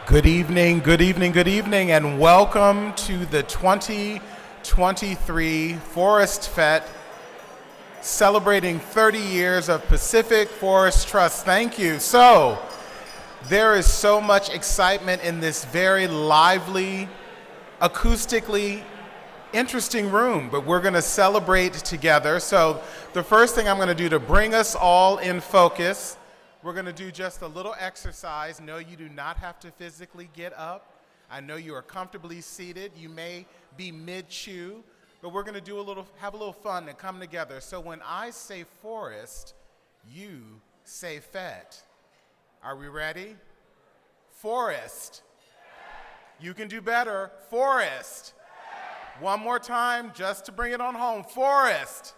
Good evening, good evening, good evening, and welcome to the 2023 Forest Fete, celebrating 30 years of Pacific Forest Trust. Thank you. So, there is so much excitement in this very lively, acoustically interesting room, but we're going to celebrate together. So, the first thing I'm going to do to bring us all in focus, we're going to do just a little exercise. No, you do not have to physically get up. I know you are comfortably seated. You may be mid-chew, but we're going to have a little fun and come together. So when I say forest, you say fet. Are we ready? Forest. You can do better. Forest. One more time, just to bring it on home. Forest.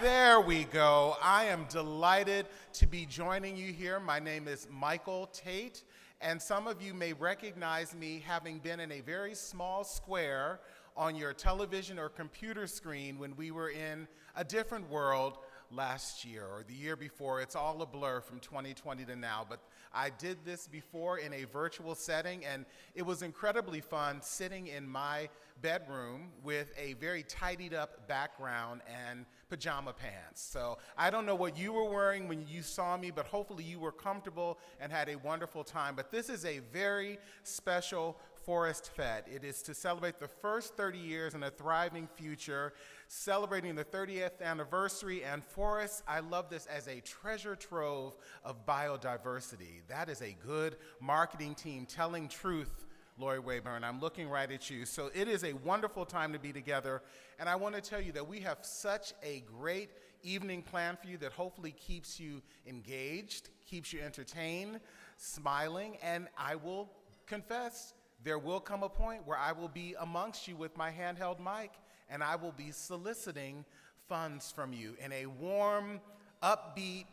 There we go. I am delighted to be joining you here. My name is Michael Tate, and some of you may recognize me having been in a very small square on your television or computer screen when we were in a different world last year or the year before. It's all a blur from 2020 to now, but I did this before in a virtual setting, and it was incredibly fun sitting in my bedroom with a very tidied up background and pajama pants. So I don't know what you were wearing when you saw me, but hopefully you were comfortable and had a wonderful time. But this is a very special Forest Fete. It is to celebrate the first 30 years and a thriving future, celebrating the 30th anniversary, and forests, I love this, as a treasure trove of biodiversity. That is a good marketing team telling truth, Laurie Wayburn. I'm looking right at you. So it is a wonderful time to be together, and I want to tell you that we have such a great evening planned for you that hopefully keeps you engaged, keeps you entertained, smiling, and I will confess, there will come a point where I will be amongst you with my handheld mic, and I will be soliciting funds from you in a warm, upbeat,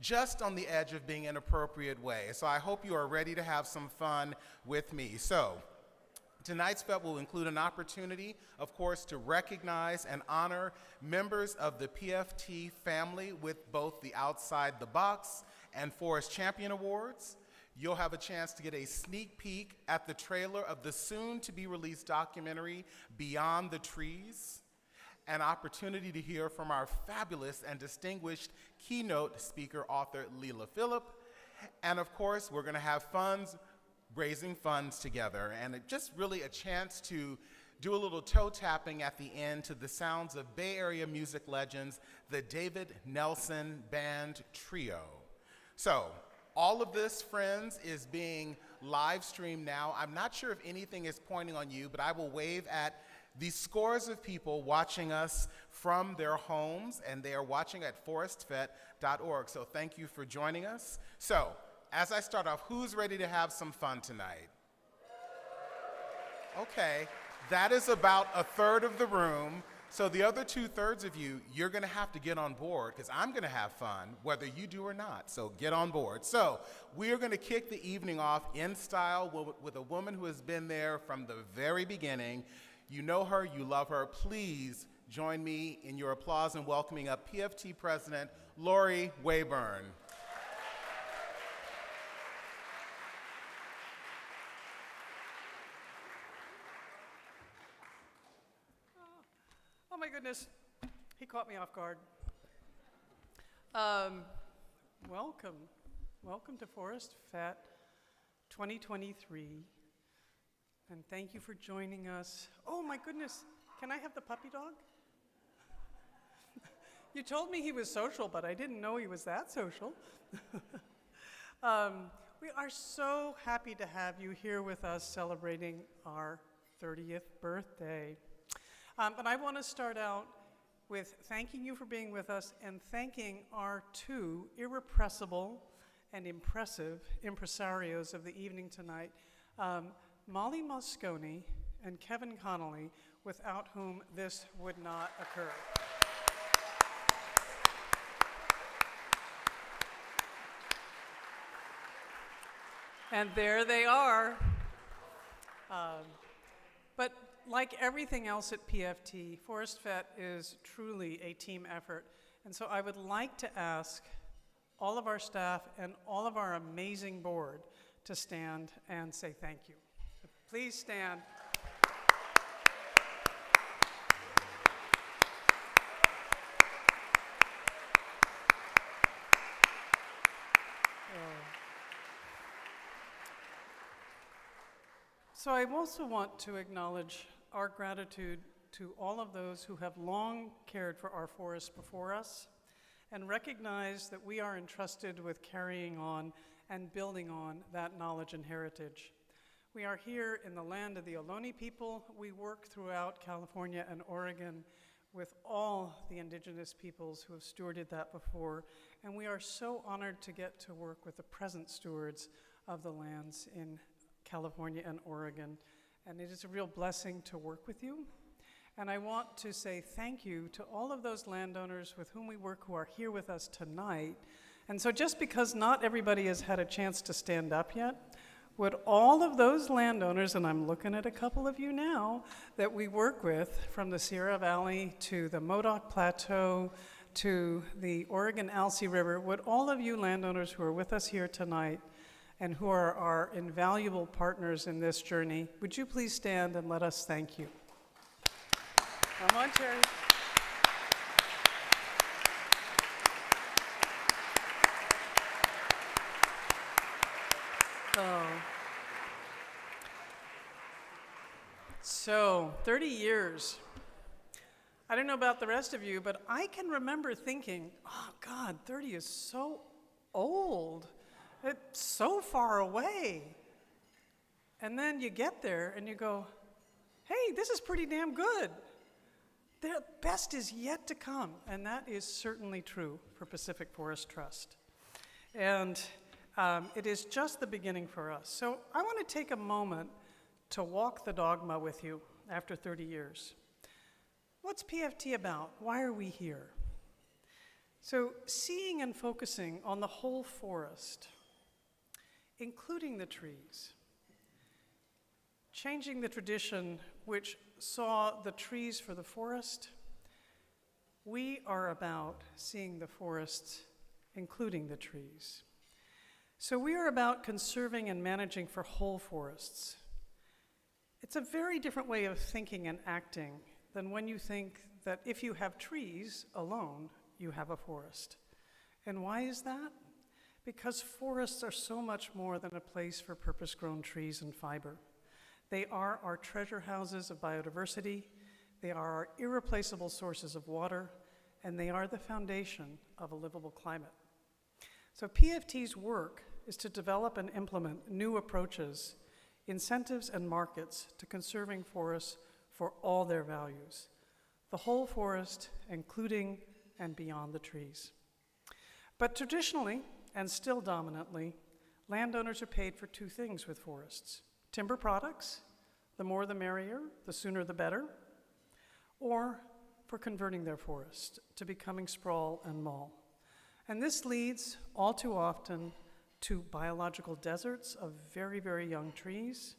just on the edge of being an appropriate way. So I hope you are ready to have some fun with me. So tonight's fete will include an opportunity, of course, to recognize and honor members of the PFT family with both the Outside the Box and Forest Champion Awards. You'll have a chance to get a sneak peek at the trailer of the soon-to-be-released documentary, Beyond the Trees, an opportunity to hear from our fabulous and distinguished keynote speaker, author Leila, and of course, we're going to have raising funds together, and just really a chance to do a little toe tapping at the end to the sounds of Bay Area music legends, the David Nelson Band Trio. So, all of this, friends, is being live streamed now. I'm not sure if anything is pointing on you, but I will wave at the scores of people watching us from their homes, and they are watching at forestfete.org. So thank you for joining us. So, as I start off, who's ready to have some fun tonight? Okay, that is about a third of the room. So the other 2/3 of you, you're going to have to get on board, because I'm going to have fun, whether you do or not. So get on board. So we are going to kick the evening off in style with a woman who has been there from the very beginning. You know her, you love her. Please join me in your applause in welcoming up PFT President Laurie Wayburn. Oh my goodness, he caught me off guard. Welcome to Forest Fete 2023, and thank you for joining us. Oh my goodness, can I have the puppy dog? You told me he was social, but I didn't know he was that social. We are so happy to have you here with us celebrating our 30th birthday. But I want to start out with thanking you for being with us and thanking our two irrepressible and impressive impresarios of the evening tonight, Molly Moscone and Kevin Connolly, without whom this would not occur. And there they are. But like everything else at PFT, Forest Fete is truly a team effort. And so I would like to ask all of our staff and all of our amazing board to stand and say thank you. So please stand. So I also want to acknowledge our gratitude to all of those who have long cared for our forests before us and recognize that we are entrusted with carrying on and building on that knowledge and heritage. We are here in the land of the Ohlone people. We work throughout California and Oregon with all the indigenous peoples who have stewarded that before, and we are so honored to get to work with the present stewards of the lands in California and Oregon, and it is a real blessing to work with you. And I want to say thank you to all of those landowners with whom we work who are here with us tonight. And so just because not everybody has had a chance to stand up yet, would all of those landowners, and I'm looking at a couple of you now, that we work with from the Sierra Valley to the Modoc Plateau to the Oregon Alsea River, would all of you landowners who are with us here tonight and who are our invaluable partners in this journey, would you please stand and let us thank you? Come on, Cherry. So, 30 years. I don't know about the rest of you, but I can remember thinking, oh God, 30 is so old. It's so far away. And then you get there and you go, hey, this is pretty damn good. The best is yet to come, and that is certainly true for Pacific Forest Trust. And it is just the beginning for us. So I want to take a moment to walk the dogma with you after 30 years. What's PFT about? Why are we here? So seeing and focusing on the whole forest, including the trees, changing the tradition which saw the trees for the forest, we are about seeing the forests, including the trees. So we are about conserving and managing for whole forests. It's a very different way of thinking and acting than when you think that if you have trees alone, you have a forest. And why is that? Because forests are so much more than a place for purpose-grown trees and fiber. They are our treasure houses of biodiversity, they are our irreplaceable sources of water, and they are the foundation of a livable climate. So PFT's work is to develop and implement new approaches, incentives and markets to conserving forests for all their values, the whole forest, including and beyond the trees. But traditionally, and still dominantly, landowners are paid for two things with forests: timber products, the more the merrier, the sooner the better, or for converting their forest to becoming sprawl and mall. And this leads all too often to biological deserts of very, very young trees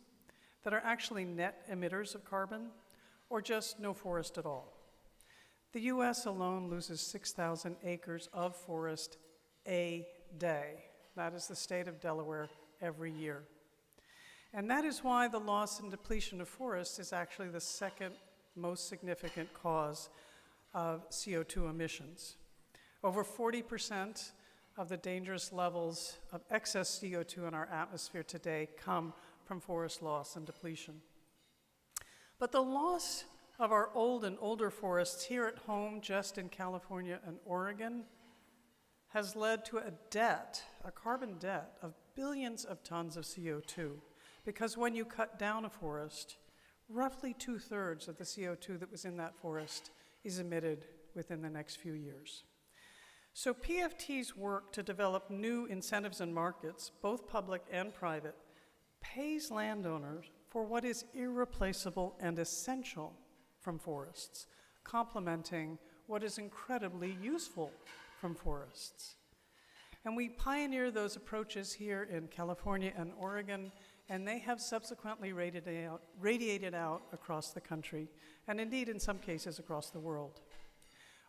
that are actually net emitters of carbon, or just no forest at all. The US alone loses 6,000 acres of forest a day. That is the state of Delaware every year. And that is why the loss and depletion of forests is actually the second most significant cause of CO2 emissions. Over 40% of the dangerous levels of excess CO2 in our atmosphere today come from forest loss and depletion. But the loss of our old and older forests here at home, just in California and Oregon, has led to a debt, a carbon debt of billions of tons of CO2. Because when you cut down a forest, roughly 2/3 of the CO2 that was in that forest is emitted within the next few years. So PFT's work to develop new incentives and markets, both public and private, pays landowners for what is irreplaceable and essential from forests, complementing what is incredibly useful from forests. And we pioneer those approaches here in California and Oregon, and they have subsequently radiated out across the country, and indeed in some cases across the world.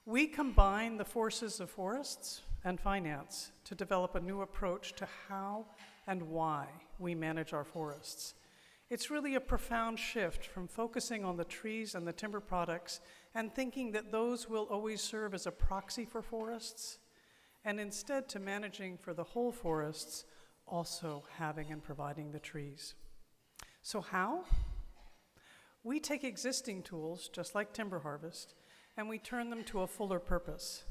We combine the forces of forests and finance to develop a new approach to how and why we manage our forests. It's really a profound shift from focusing on the trees and the timber products and thinking that those will always serve as a proxy for forests, and instead to managing for the whole forests, also having and providing the trees. So how? We take existing tools, just like timber harvest, and we turn them to a fuller purpose,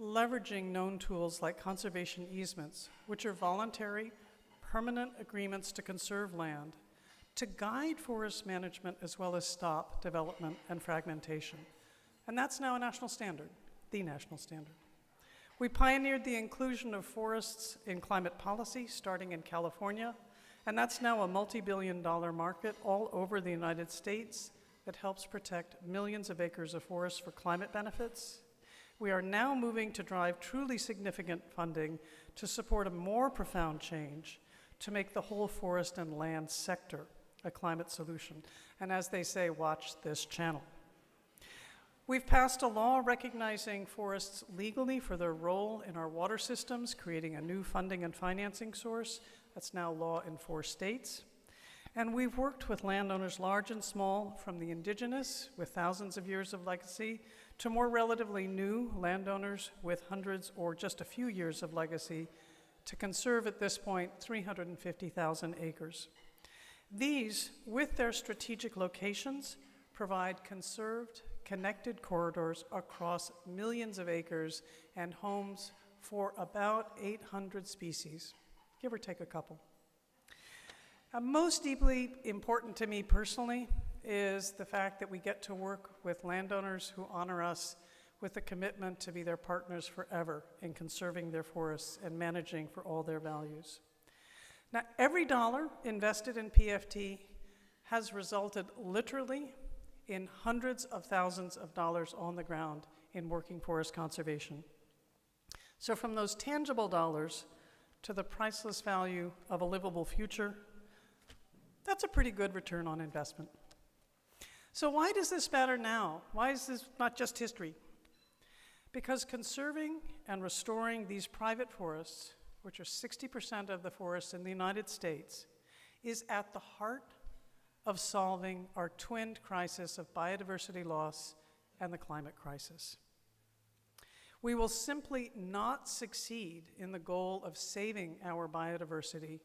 leveraging known tools like conservation easements, which are voluntary, permanent agreements to conserve land, to guide forest management as well as stop development and fragmentation. And that's now a national standard, the national standard. We pioneered the inclusion of forests in climate policy, starting in California, and that's now a multi-billion-dollar market all over the United States that helps protect millions of acres of forest for climate benefits. We are now moving to drive truly significant funding to support a more profound change to make the whole forest and land sector a climate solution. And as they say, watch this channel. We've passed a law recognizing forests legally for their role in our water systems, creating a new funding and financing source. That's now law in 4 states. And we've worked with landowners large and small, from the indigenous with thousands of years of legacy to more relatively new landowners with hundreds or just a few years of legacy, to conserve at this point 350,000 acres. These, with their strategic locations, provide conserved, connected corridors across millions of acres and homes for about 800 species, give or take a couple. Most deeply important to me personally is the fact that we get to work with landowners who honor us with a commitment to be their partners forever in conserving their forests and managing for all their values. Now, every dollar invested in PFT has resulted literally in hundreds of thousands of dollars on the ground in working forest conservation. So from those tangible dollars to the priceless value of a livable future, that's a pretty good return on investment. So why does this matter now? Why is this not just history? Because conserving and restoring these private forests, which are 60% of the forests in the United States, is at the heart of solving our twinned crisis of biodiversity loss and the climate crisis. We will simply not succeed in the goal of saving our biodiversity,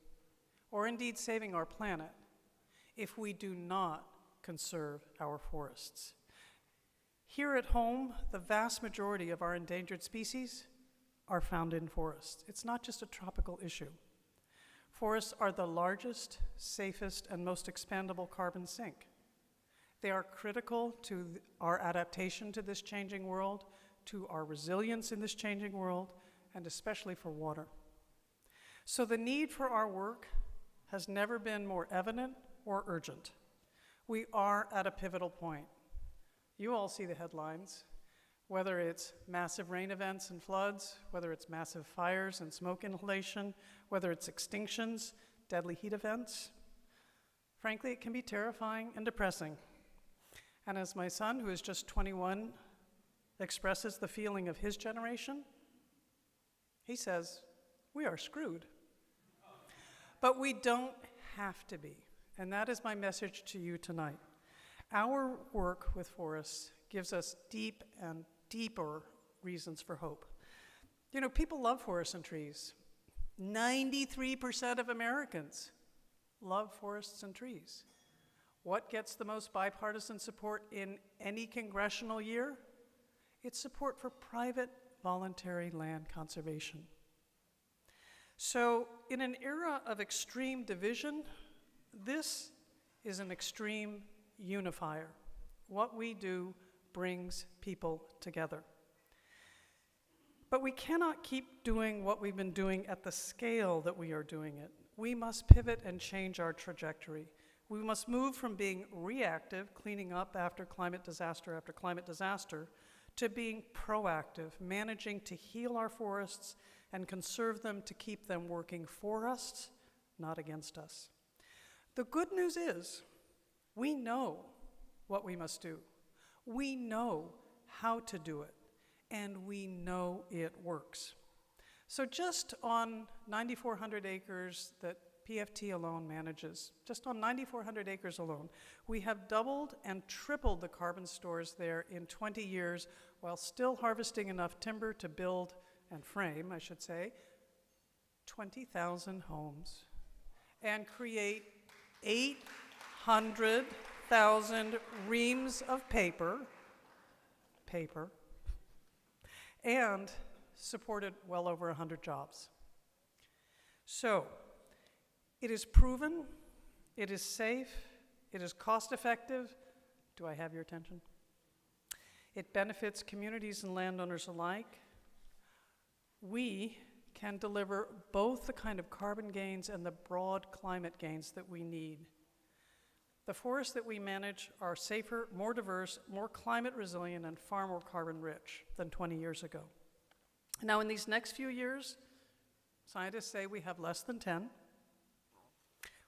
or indeed saving our planet, if we do not conserve our forests. Here at home, the vast majority of our endangered species are found in forests. It's not just a tropical issue. Forests are the largest, safest, and most expandable carbon sink. They are critical to our adaptation to this changing world, to our resilience in this changing world, and especially for water. So the need for our work has never been more evident or urgent. We are at a pivotal point. You all see the headlines, whether it's massive rain events and floods, whether it's massive fires and smoke inhalation, whether it's extinctions, deadly heat events. Frankly, it can be terrifying and depressing. And as my son, who is just 21, expresses the feeling of his generation, he says, we are screwed. But we don't have to be. And that is my message to you tonight. Our work with forests gives us deep and deeper reasons for hope. You know, people love forests and trees. 93% of Americans love forests and trees. What gets the most bipartisan support in any congressional year? It's support for private voluntary land conservation. So in an era of extreme division, this is an extreme unifier. What we do brings people together. But we cannot keep doing what we've been doing at the scale that we are doing it. We must pivot and change our trajectory. We must move from being reactive, cleaning up after climate disaster, to being proactive, managing to heal our forests and conserve them to keep them working for us, not against us. The good news is, we know what we must do. We know how to do it, and we know it works. So just on 9,400 acres that PFT alone manages, just on 9,400 acres alone, we have doubled and tripled the carbon stores there in 20 years while still harvesting enough timber to build and frame, I should say, 20,000 homes and create 800,000 reams of paper, and supported well over 100 jobs. So, it is proven, it is safe, it is cost effective. Do I have your attention? It benefits communities and landowners alike. We can deliver both the kind of carbon gains and the broad climate gains that we need. The forests that we manage are safer, more diverse, more climate resilient, and far more carbon rich than 20 years ago. Now, in these next few years, scientists say we have less than 10.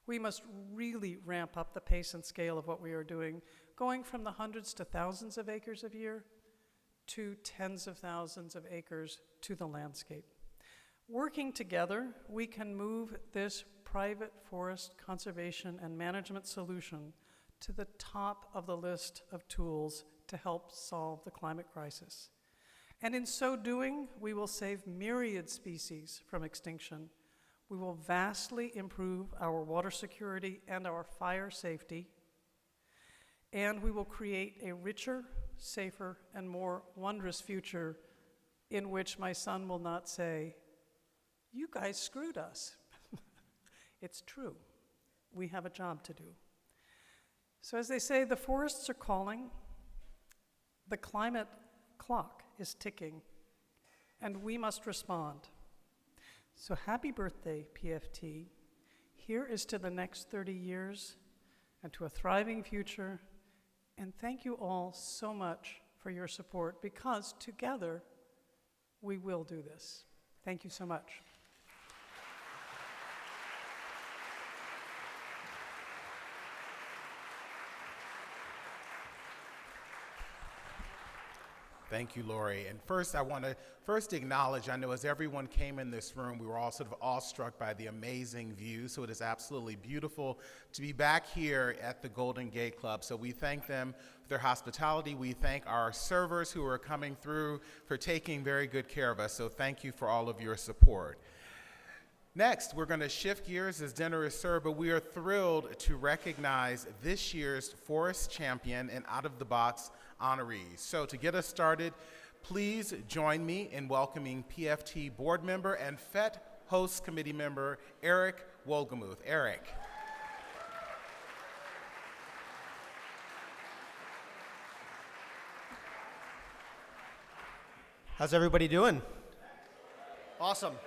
We must really ramp up the pace and scale of what we are doing, going from the hundreds to thousands of acres a year to tens of thousands of acres to the landscape. Working together, we can move this private forest conservation and management solution to the top of the list of tools to help solve the climate crisis. And in so doing, we will save myriad species from extinction. We will vastly improve our water security and our fire safety, and we will create a richer, safer, and more wondrous future in which my son will not say, "You guys screwed us." It's true. We have a job to do. So as they say, the forests are calling, the climate clock is ticking, and we must respond. So happy birthday, PFT. Here is to the next 30 years and to a thriving future. And thank you all so much for your support, because together we will do this. Thank you so much. Thank you, Laurie. And first, I want to acknowledge, I know as everyone came in this room, we were all sort of awestruck by the amazing view. So it is absolutely beautiful to be back here at the Golden Gate Club. So we thank them for their hospitality. We thank our servers who are coming through for taking very good care of us. So thank you for all of your support. Next, we're going to shift gears as dinner is served, but we are thrilled to recognize this year's Forest Champion and Out of the Box honorees. So to get us started, please join me in welcoming PFT board member and FET host committee member, Eric Wolgemuth. Eric. How's everybody doing? Awesome.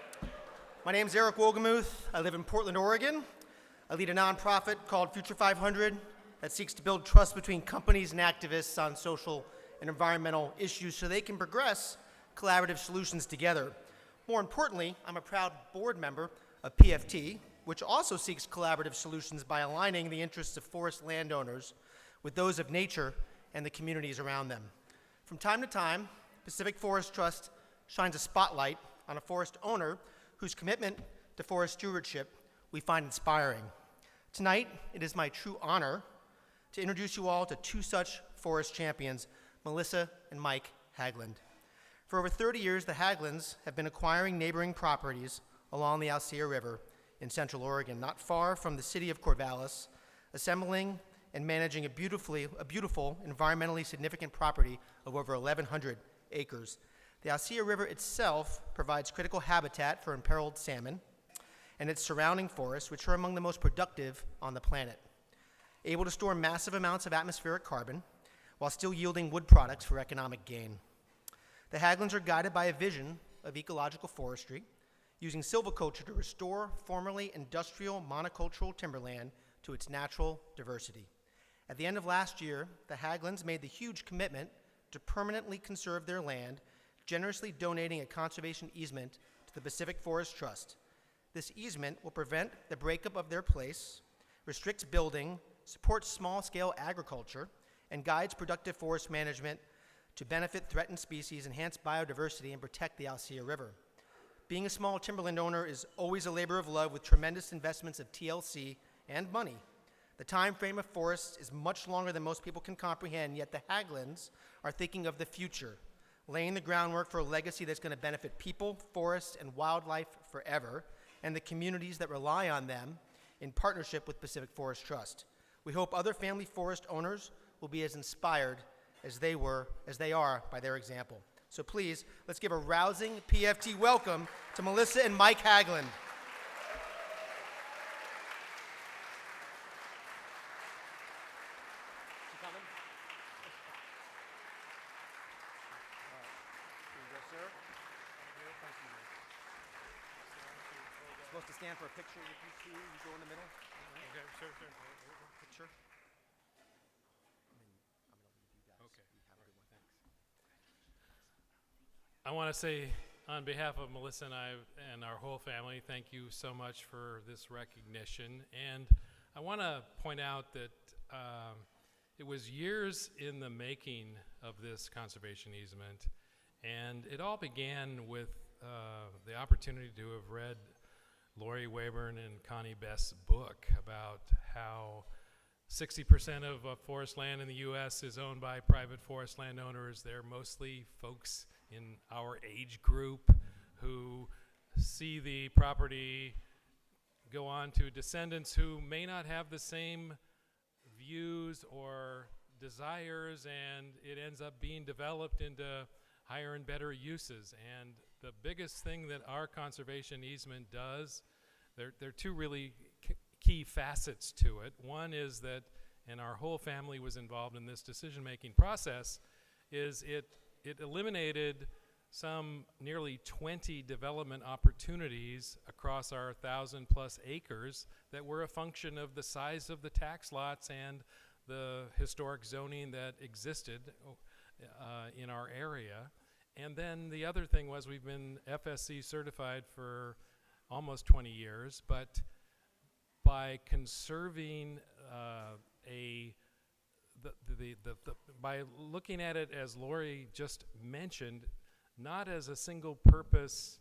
My name's Eric Wolgemuth. I live in Portland, Oregon. I lead a nonprofit called Future 500 that seeks to build trust between companies and activists on social and environmental issues so they can progress collaborative solutions together. More importantly, I'm a proud board member of PFT, which also seeks collaborative solutions by aligning the interests of forest landowners with those of nature and the communities around them. From time to time, Pacific Forest Trust shines a spotlight on a forest owner whose commitment to forest stewardship we find inspiring. Tonight, it is my true honor to introduce you all to two such forest champions, Melissa and Mike Hagland. For over 30 years, the Haglands have been acquiring neighboring properties along the Alsea River in Central Oregon, not far from the city of Corvallis, assembling and managing a beautiful, environmentally significant property of over 1,100 acres. The Alsea River itself provides critical habitat for imperiled salmon and its surrounding forests, which are among the most productive on the planet, able to store massive amounts of atmospheric carbon while still yielding wood products for economic gain. The Haglands are guided by a vision of ecological forestry, using silviculture to restore formerly industrial monocultural timberland to its natural diversity. At the end of last year, the Haglands made the huge commitment to permanently conserve their land, generously donating a conservation easement to the Pacific Forest Trust. This easement will prevent the breakup of their place, restricts building, supports small-scale agriculture, and guides productive forest management to benefit threatened species, enhance biodiversity, and protect the Alsea River. Being a small timberland owner is always a labor of love with tremendous investments of TLC and money. The time frame of forests is much longer than most people can comprehend, yet the Haglunds are thinking of the future, laying the groundwork for a legacy that's going to benefit people, forests, and wildlife forever, and the communities that rely on them in partnership with Pacific Forest Trust. We hope other family forest owners will be as inspired as they are by their example. So please, let's give a rousing PFT welcome to Melissa and Mike Haglund. Supposed to stand for a picture with you two. You go in the middle. Okay, sure. Picture. Okay. I want to say, on behalf of Melissa and I and our whole family, thank you so much for this recognition. And I want to point out that it was years in the making of this conservation easement, and it all began with the opportunity to have read Laurie, Wayburn, and Connie Best's book about how 60% of forest land in the U.S. is owned by private forest landowners. They're mostly folks in our age group who see the property go on to descendants who may not have the same views or desires, and it ends up being developed into higher and better uses. And the biggest thing that our conservation easement does, there are two really key facets to it. One is that, and our whole family was involved in this decision-making process, is it eliminated some nearly 20 development opportunities across our 1,000+ acres that were a function of the size of the tax lots and the historic zoning that existed in our area. And then the other thing was, we've been FSC certified for almost 20 years, but by conserving by looking at it, as Laurie just mentioned, not as a single purpose,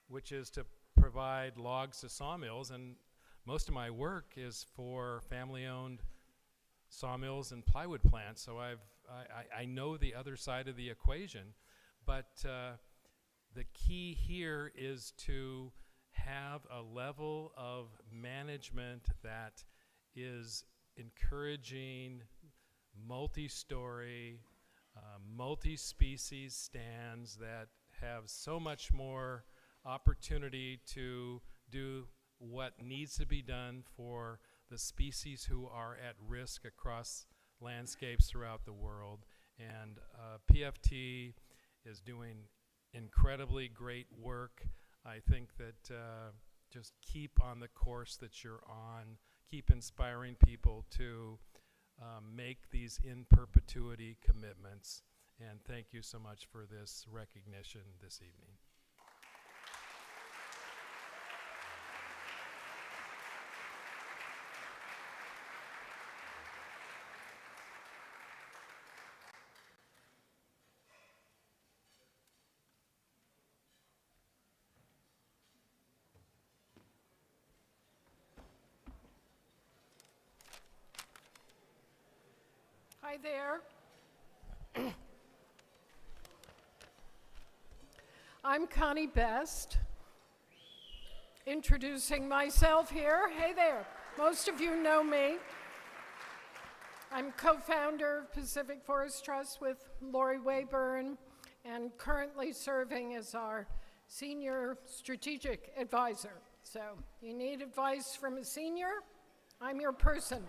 which is to provide logs to sawmills, and most of my work is for family-owned sawmills and plywood plants, so I know the other side of the equation. But the key here is to have a level of management that is encouraging multi-story, multi-species stands that have so much more opportunity to do what needs to be done for the species who are at risk across landscapes throughout the world. And PFT is doing incredibly great work. I think that just keep on the course that you're on. Keep inspiring people to make these in perpetuity commitments. And thank you so much for this recognition this evening. Hi there. I'm Connie Best, introducing myself here. Hey there. Most of you know me. I'm co-founder of Pacific Forest Trust with Laurie Wayburn and currently serving as our senior strategic advisor. So you need advice from a senior? I'm your person.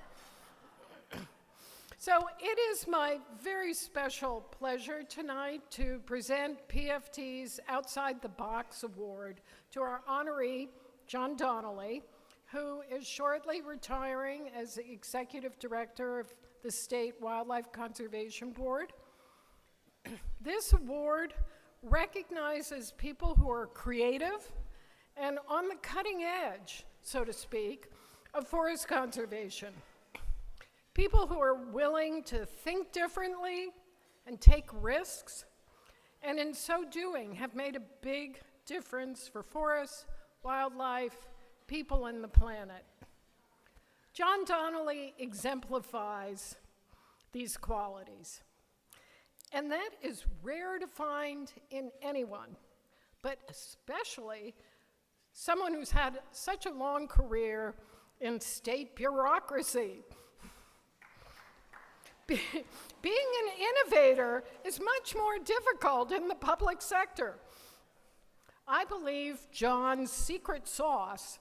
So it is my very special pleasure tonight to present PFT's Outside the Box Award to our honoree, John Donnelly, who is shortly retiring as the Executive Director of the State Wildlife Conservation Board. This award recognizes people who are creative and on the cutting edge, so to speak, of forest conservation. People who are willing to think differently and take risks, and in so doing have made a big difference for forests, wildlife, people, and the planet. John Donnelly exemplifies these qualities. And that is rare to find in anyone, but especially someone who's had such a long career in state bureaucracy. Being an innovator is much more difficult in the public sector. I believe John's secret sauce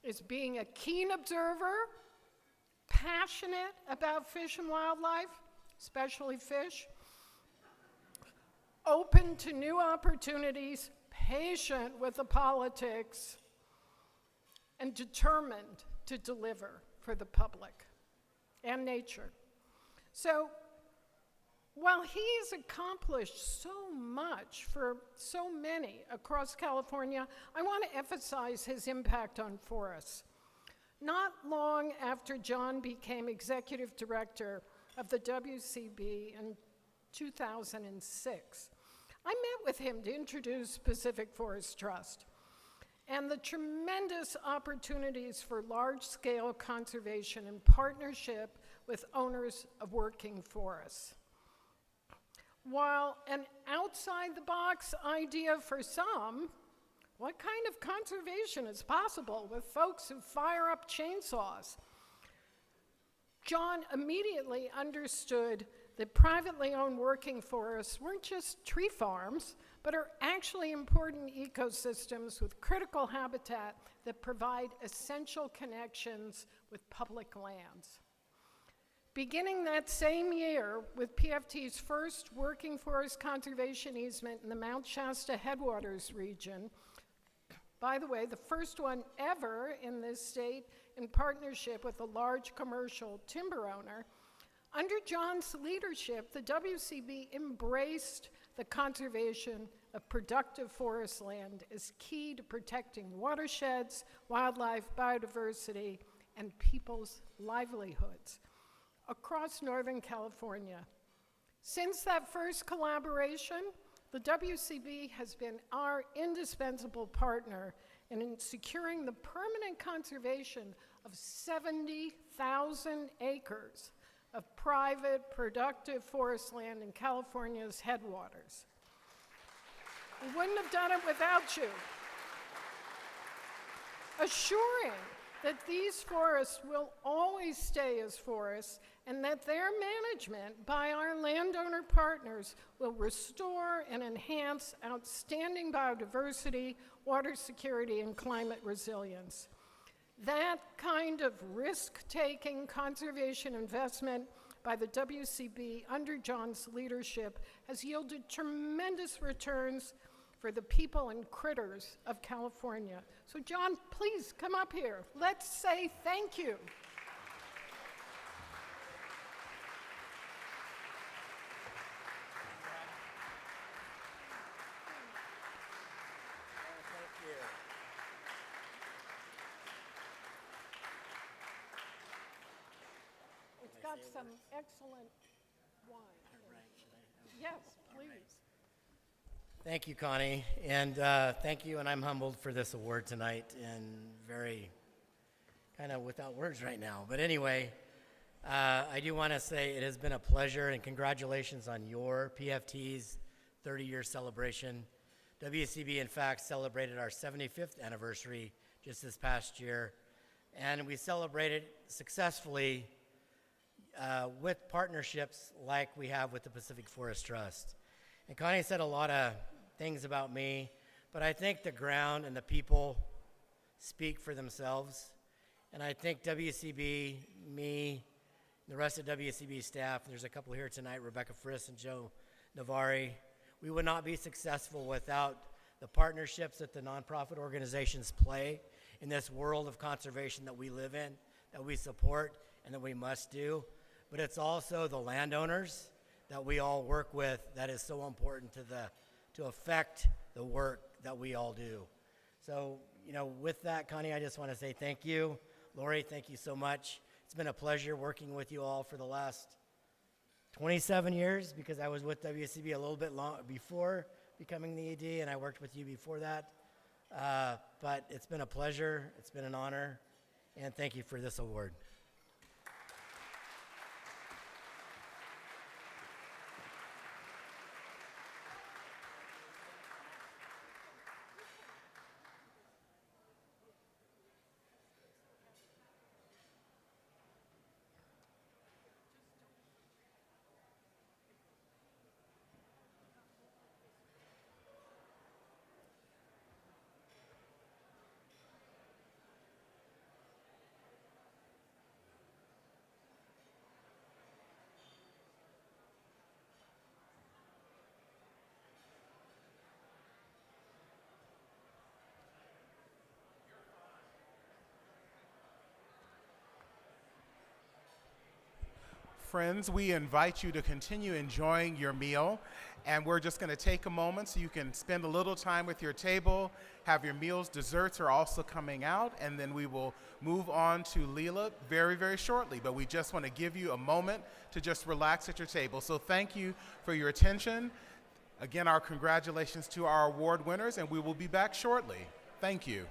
is being a keen observer, passionate about fish and wildlife, especially fish, open to new opportunities, patient with the politics, and determined to deliver for the public and nature. So while he's accomplished so much for so many across California, I want to emphasize his impact on forests. Not long after John became executive director of the WCB in 2006, I met with him to introduce Pacific Forest Trust and the tremendous opportunities for large-scale conservation in partnership with owners of working forests. While an outside-the-box idea for some, what kind of conservation is possible with folks who fire up chainsaws? John immediately understood that privately owned working forests weren't just tree farms, but are actually important ecosystems with critical habitat that provide essential connections with public lands. Beginning that same year with PFT's first working forest conservation easement in the Mount Shasta headwaters region, by the way, the first one ever in this state in partnership with a large commercial timber owner, under John's leadership, the WCB embraced the conservation of productive forest land as key to protecting watersheds, wildlife, biodiversity, and people's livelihoods across Northern California. Since that first collaboration, the WCB has been our indispensable partner in securing the permanent conservation of 70,000 acres of private, productive forest land in California's headwaters. We wouldn't have done it without you. Assuring that these forests will always stay as forests and that their management by our landowner partners will restore and enhance outstanding biodiversity, water security, and climate resilience. That kind of risk-taking conservation investment by the WCB under John's leadership has yielded tremendous returns for the people and critters of California. So John, please come up here. Let's say thank you. It's got some excellent wine. Yes, please. Thank you, Connie, and thank you, and I'm humbled for this award tonight, and very kind of without words right now. But anyway, I do want to say it has been a pleasure, and congratulations on your PFT's 30-year celebration. WCB, in fact, celebrated our 75th anniversary just this past year, and we celebrated successfully with partnerships like we have with the Pacific Forest Trust. And Connie said a lot of things about me, but I think the ground and the people speak for themselves. And I think WCB, me, the rest of WCB staff, there's a couple here tonight, Rebecca Friss and Joe Navari, we would not be successful without the partnerships that the nonprofit organizations play in this world of conservation that we live in, that we support, and that we must do. But it's also the landowners that we all work with that is so important to affect the work that we all do. So, with that, Connie, I just want to say thank you. Laurie, thank you so much. It's been a pleasure working with you all for the last 27 years, because I was with WCB a little bit long before, becoming the AD, and I worked with you before that. But it's been a pleasure, it's been an honor, and thank you for this award. Friends, we invite you to continue enjoying your meal, and we're just going to take a moment so you can spend a little time with your table, have your meals. Desserts are also coming out, and then we will move on to Leila very, very shortly. But we just want to give you a moment to just relax at your table. So thank you for your attention. Again, our congratulations to our award winners, and we will be back shortly. Thank you.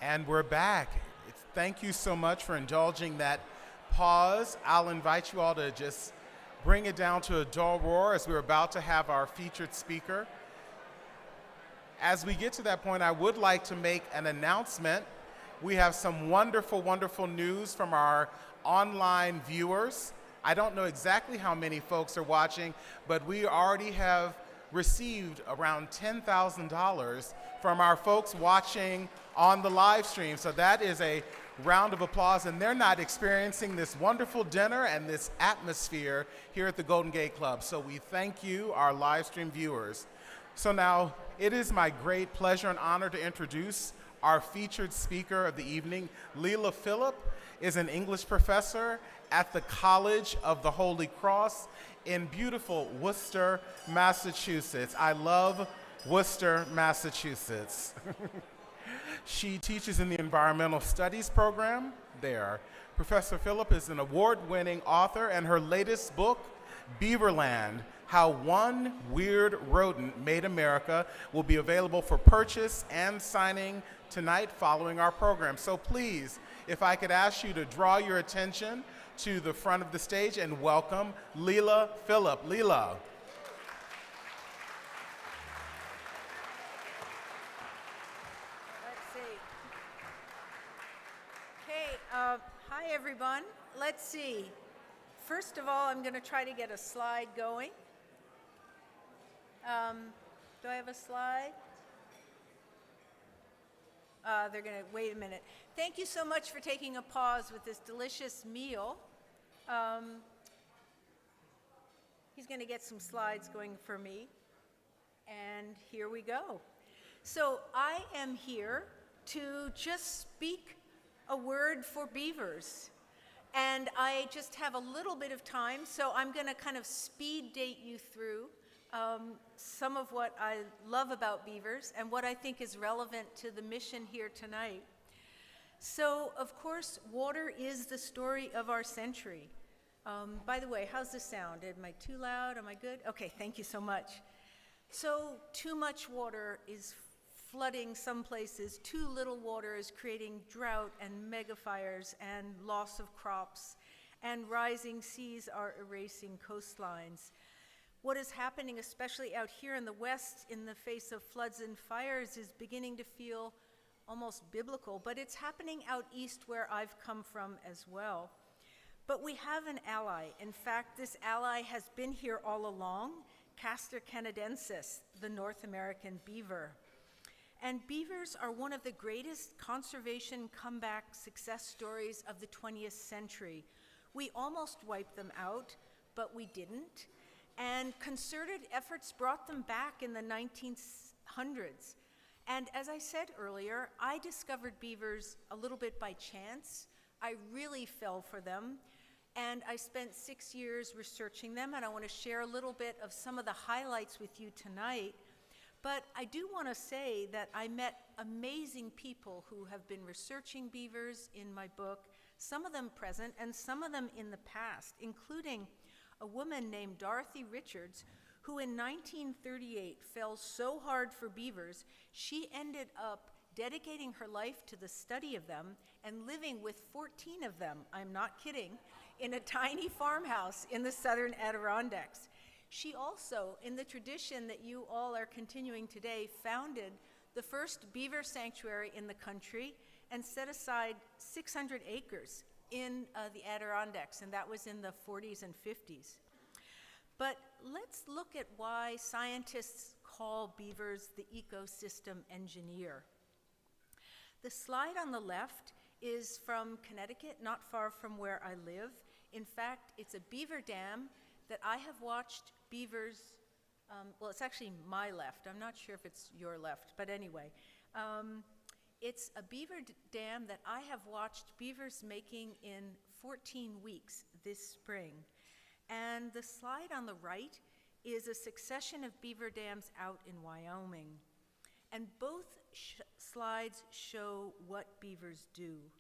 And we're back. Thank you so much for indulging that pause. I'll invite you all to just bring it down to a dull roar as we're about to have our featured speaker. As we get to that point, I would like to make an announcement. We have some wonderful, wonderful news from our online viewers. I don't know exactly how many folks are watching, but we already have received around $10,000 from our folks watching on the live stream. So that is a round of applause, and they're not experiencing this wonderful dinner and this atmosphere here at the Golden Gate Club. So we thank you, our live stream viewers. So now it is my great pleasure and honor to introduce our featured speaker of the evening. Leila Phillip is an English professor at the College of the Holy Cross in beautiful Worcester, Massachusetts. I love Worcester, Massachusetts. She teaches in the Environmental Studies program there. Professor Phillip is an award-winning author, and her latest book, Beaverland: How One Weird Rodent Made America, will be available for purchase and signing tonight following our program. So please, if I could ask you to draw your attention to the front of the stage and welcome Leila Phillip. Leila. Let's see. Okay, hi everyone. Let's see. First of all, I'm going to try to get a slide going. Do I have a slide? They're going to, wait a minute. Thank you so much for taking a pause with this delicious meal. He's going to get some slides going for me. And here we go. So I am here to just speak a word for beavers. And I just have a little bit of time, so I'm going to kind of speed date you through some of what I love about beavers and what I think is relevant to the mission here tonight. So, of course, water is the story of our century. By the way, how's this sound? Am I too loud? Am I good? Okay, thank you so much. So, too much water is flooding some places. Too little water is creating drought and megafires and loss of crops. And rising seas are erasing coastlines. What is happening, especially out here in the West, in the face of floods and fires, is beginning to feel almost biblical, but it's happening out east where I've come from as well. But we have an ally. In fact, this ally has been here all along, Castor canadensis, the North American beaver. And beavers are one of the greatest conservation comeback success stories of the 20th century. We almost wiped them out, but we didn't. And concerted efforts brought them back in the 1900s. And as I said earlier, I discovered beavers a little bit by chance. I really fell for them. And I spent 6 years researching them, and I want to share a little bit of some of the highlights with you tonight. But I do want to say that I met amazing people who have been researching beavers in my book, some of them present and some of them in the past, including a woman named Dorothy Richards, who in 1938 fell so hard for beavers, she ended up dedicating her life to the study of them and living with 14 of them, I'm not kidding, in a tiny farmhouse in the southern Adirondacks. She also, in the tradition that you all are continuing today, founded the first beaver sanctuary in the country and set aside 600 acres in the Adirondacks, and that was in the 40s and 50s. But let's look at why scientists call beavers the ecosystem engineer. The slide on the left is from Connecticut, not far from where I live. In fact, it's a beaver dam that I have watched beavers, well, it's actually my left. I'm not sure if it's your left, but anyway. It's a beaver dam that I have watched beavers making in 14 weeks this spring. And the slide on the right is a succession of beaver dams out in Wyoming. And both slides show what beavers do.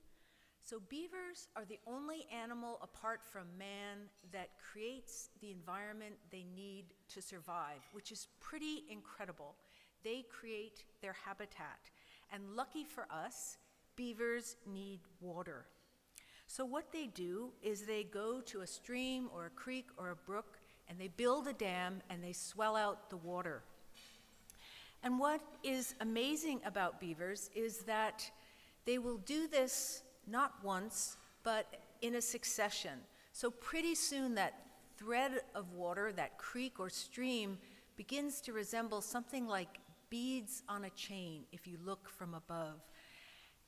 So beavers are the only animal apart from man that creates the environment they need to survive, which is pretty incredible. They create their habitat. And lucky for us, beavers need water. So what they do is they go to a stream or a creek or a brook and they build a dam and they swell out the water. And what is amazing about beavers is that they will do this not once, but in a succession. So pretty soon that thread of water, that creek or stream, begins to resemble something like beads on a chain if you look from above.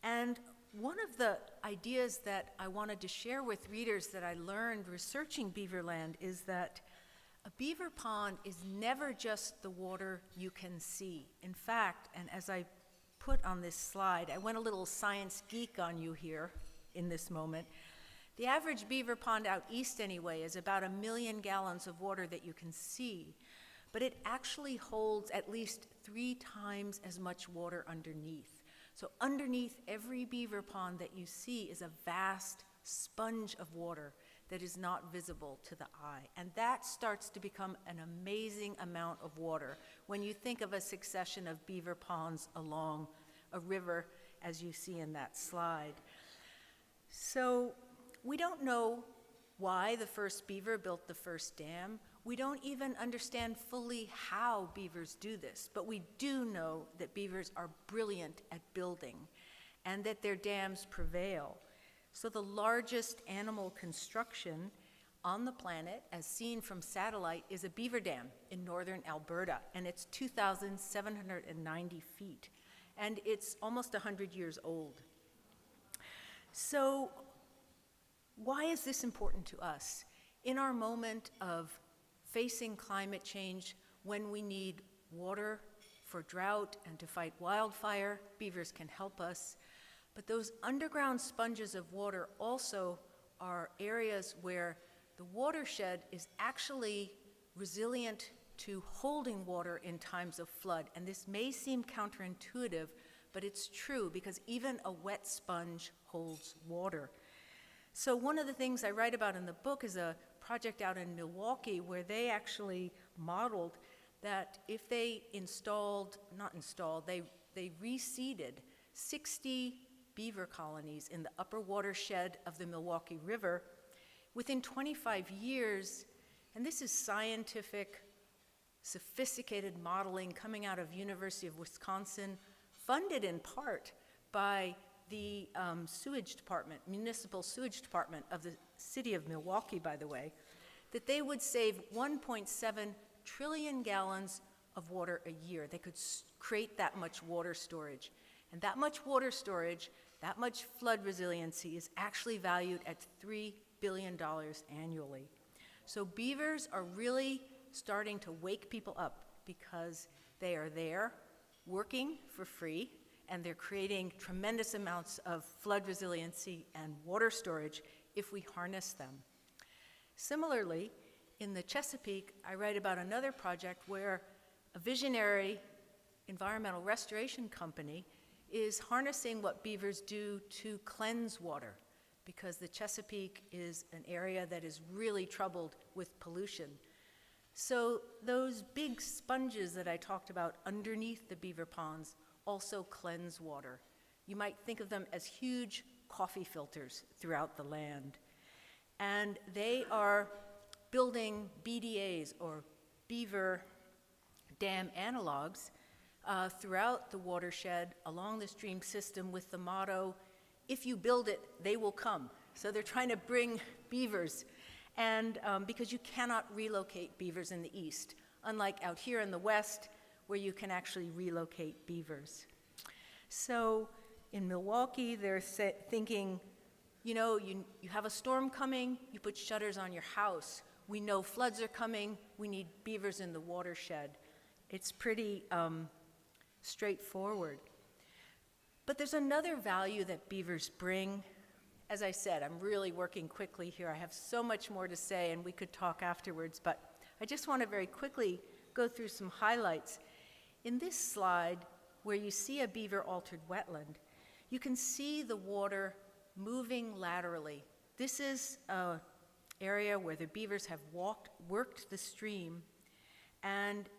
And one of the ideas that I wanted to share with readers that I learned researching Beaverland is that a beaver pond is never just the water you can see. In fact, and as I put on this slide, I went a little science geek on you here in this moment. The average beaver pond out east anyway is about 1 million gallons of water that you can see, but it actually holds at least 3 times as much water underneath. So underneath every beaver pond that you see is a vast sponge of water that is not visible to the eye. And that starts to become an amazing amount of water when you think of a succession of beaver ponds along a river, as you see in that slide. So we don't know why the first beaver built the first dam. We don't even understand fully how beavers do this, but we do know that beavers are brilliant at building and that their dams prevail. So the largest animal construction on the planet, as seen from satellite, is a beaver dam in northern Alberta, and it's 2,790 feet, and it's almost 100 years old. So why is this important to us? In our moment of facing climate change, when we need water for drought and to fight wildfire, beavers can help us. But those underground sponges of water also are areas where the watershed is actually resilient to holding water in times of flood. And this may seem counterintuitive, but it's true because even a wet sponge holds water. So one of the things I write about in the book is a project out in Milwaukee where they actually modeled that if they they reseeded 60 beaver colonies in the upper watershed of the Milwaukee River within 25 years, and this is scientific, sophisticated modeling coming out of University of Wisconsin, funded in part by the sewage department, municipal sewage department of the city of Milwaukee, by the way, that they would save 1.7 trillion gallons of water a year. They could create that much water storage. And that much water storage, that much flood resiliency is actually valued at $3 billion annually. So beavers are really starting to wake people up because they are there working for free and they're creating tremendous amounts of flood resiliency and water storage if we harness them. Similarly, in the Chesapeake, I write about another project where a visionary environmental restoration company is harnessing what beavers do to cleanse water, because the Chesapeake is an area that is really troubled with pollution. So those big sponges that I talked about underneath the beaver ponds also cleanse water. You might think of them as huge coffee filters throughout the land. And they are building BDAs, or beaver dam analogs, throughout the watershed along the stream system with the motto, if you build it, they will come. So they're trying to bring beavers, and because you cannot relocate beavers in the east, unlike out here in the west where you can actually relocate beavers. So in Milwaukee, they're thinking, you know, you have a storm coming, you put shutters on your house. We know floods are coming, we need beavers in the watershed. It's pretty straightforward. But there's another value that beavers bring. As I said, I'm really working quickly here. I have so much more to say, and we could talk afterwards, but I just want to very quickly go through some highlights. In this slide, where you see a beaver-altered wetland, you can see the water moving laterally. This is an area where the beavers have worked the stream, and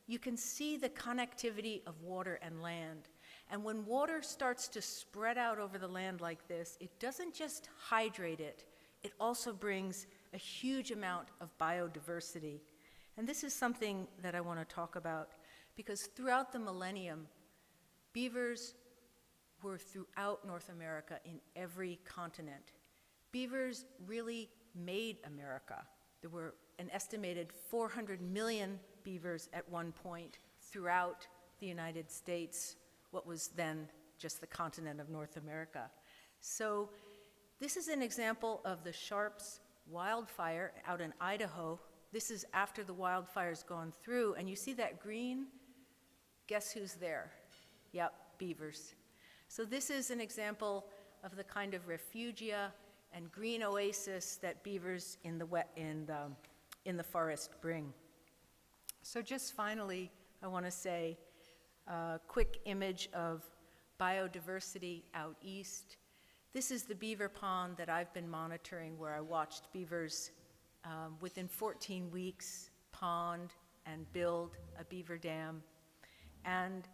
you can see the connectivity of water and land. And when water starts to spread out over the land like this, it doesn't just hydrate it, it also brings a huge amount of biodiversity. And this is something that I want to talk about, because throughout the millennium, beavers were throughout North America in every continent. Beavers really made America. There were an estimated 400 million beavers at one point throughout the United States, what was then just the continent of North America. So this is an example of the Sharps wildfire out in Idaho. This is after the wildfire's gone through, and you see that green? Guess who's there? Yep, beavers. So this is an example of the kind of refugia and green oasis that beavers in the forest bring. So just finally, I want to say a quick image of biodiversity out east. This is the beaver pond that I've been monitoring, where I watched beavers within 14 weeks pond and build a beaver dam. And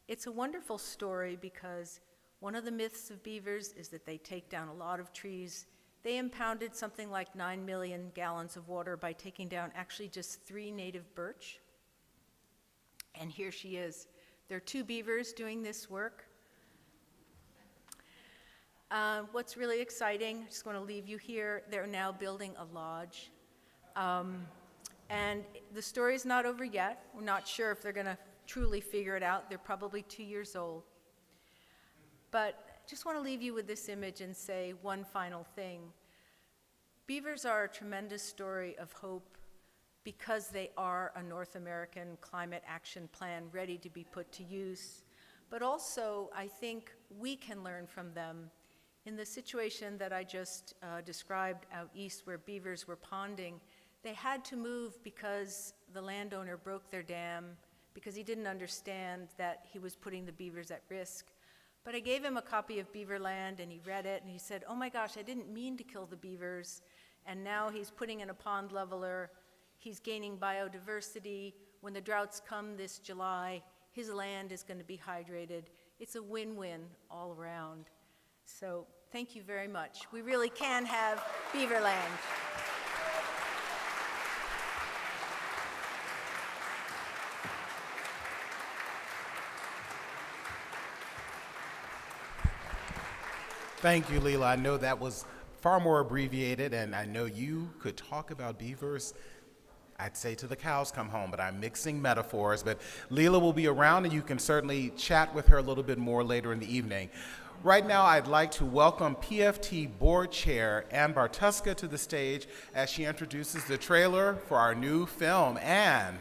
it's a wonderful story, because one of the myths of beavers is that they take down a lot of trees. They impounded something like 9 million gallons of water by taking down actually just 3 native birch. And here she is. There are 2 beavers doing this work. What's really exciting, I just want to leave you here, they're now building a lodge. And the story's not over yet. We're not sure if they're going to truly figure it out. They're probably 2 years old. But just want to leave you with this image and say one final thing. Beavers are a tremendous story of hope, because they are a North American climate action plan ready to be put to use. But also, I think we can learn from them. In the situation that I just described out east, where beavers were ponding, they had to move because the landowner broke their dam, because he didn't understand that he was putting the beavers at risk. But I gave him a copy of Beaverland, and he read it, and he said, oh my gosh, I didn't mean to kill the beavers. And now he's putting in a pond leveler. He's gaining biodiversity. When the droughts come this July, his land is going to be hydrated. It's a win-win all around. So thank you very much. We really can have Beaverland. Thank you, Leila. I know that was far more abbreviated, and I know you could talk about beavers, I'd say till the cows come home, but I'm mixing metaphors. But Leila will be around, and you can certainly chat with her a little bit more later in the evening. Right now, I'd like to welcome PFT Board Chair Ann Bartuska to the stage as she introduces the trailer for our new film. Ann.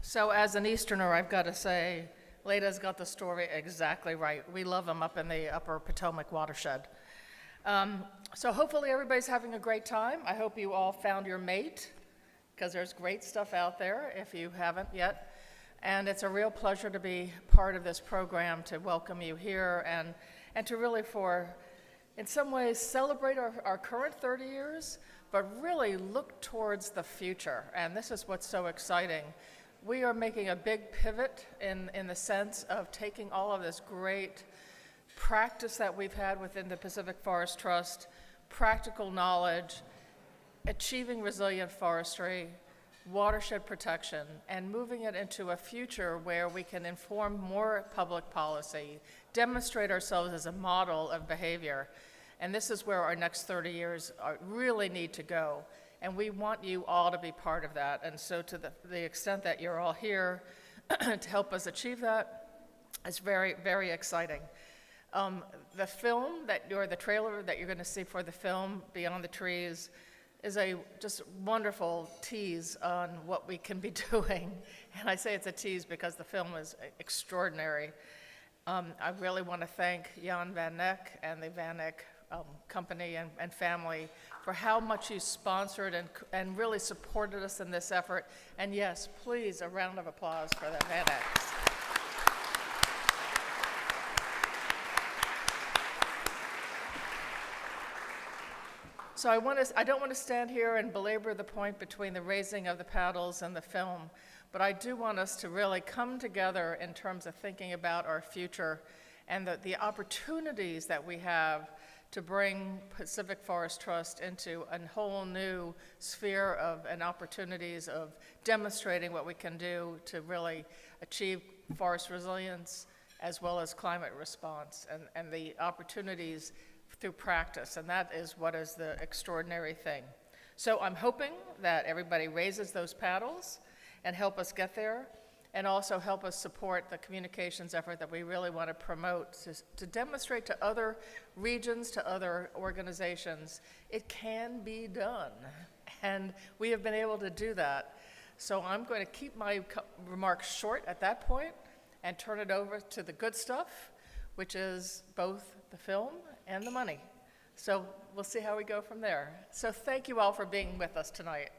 So as an Easterner, I've got to say, Leila's got the story exactly right. We love them up in the upper Potomac watershed. So hopefully everybody's having a great time. I hope you all found your mate, because there's great stuff out there if you haven't yet. And it's a real pleasure to be part of this program, to welcome you here, and to really, in some ways, celebrate our current 30 years, but really look towards the future. And this is what's so exciting. We are making a big pivot in the sense of taking all of this great practice that we've had within the Pacific Forest Trust, practical knowledge, achieving resilient forestry, watershed protection, and moving it into a future where we can inform more public policy, demonstrate ourselves as a model of behavior. And this is where our next 30 years really need to go. And we want you all to be part of that. And so to the extent that you're all here to help us achieve that, it's very, very exciting. The film, the trailer that you're going to see for the film, Beyond the Trees, is a just wonderful tease on what we can be doing. And I say it's a tease because the film is extraordinary. I really want to thank Jan van Neck and the Van Neck company and family for how much you sponsored and really supported us in this effort. And yes, please, a round of applause for the Van Necks. So I don't want to stand here and belabor the point between the raising of the paddles and the film, but I do want us to really come together in terms of thinking about our future and the opportunities that we have to bring Pacific Forest Trust into a whole new sphere of and opportunities of demonstrating what we can do to really achieve forest resilience as well as climate response and the opportunities through practice, and that is what is the extraordinary thing. So I'm hoping that everybody raises those paddles and help us get there, and also help us support the communications effort that we really want to promote to demonstrate to other regions, to other organizations, it can be done. And we have been able to do that. So I'm going to keep my remarks short at that point and turn it over to the good stuff, which is both the film and the money. So we'll see how we go from there. So thank you all for being with us tonight.